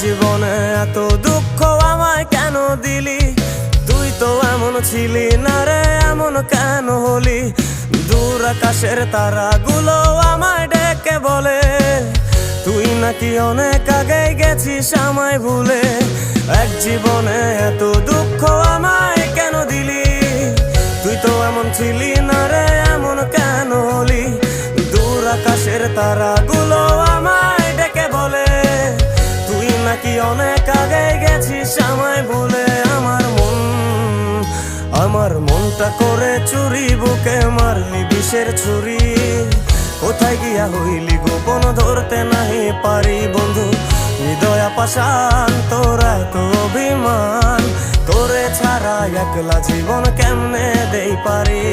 জীবনে এত দুঃখ আমায় কেন দিলি? তুই তো এমন ছিলি না রে, এমন কেন হলি? দূর আকাশের তারাগুলো আমায় ডেকে বলে তুই নাকি অনেক আগে গেছিস আমায় ভুলে। এক জীবনে এত দুঃখ আমায় কেন দিলি? তুই তো এমন ছিলি না রে, এমন কেন হলি? দূর আকাশের তারাগুলো আমায় ডেকে বলে তুই নাকি অনেক আগে গেছিস আমায় ভুলে। আমার মনটা করে চুরি, বুকে মারলি বিষের ছুরি। কোথায় গিয়া হইলি গোপন ধরতে নাহি পারি বন্ধু। হৃদয় পাষাণ তোরা তো অভিমান, তোরে ছাড়া একলা জীবন কেমনে দেই পারি।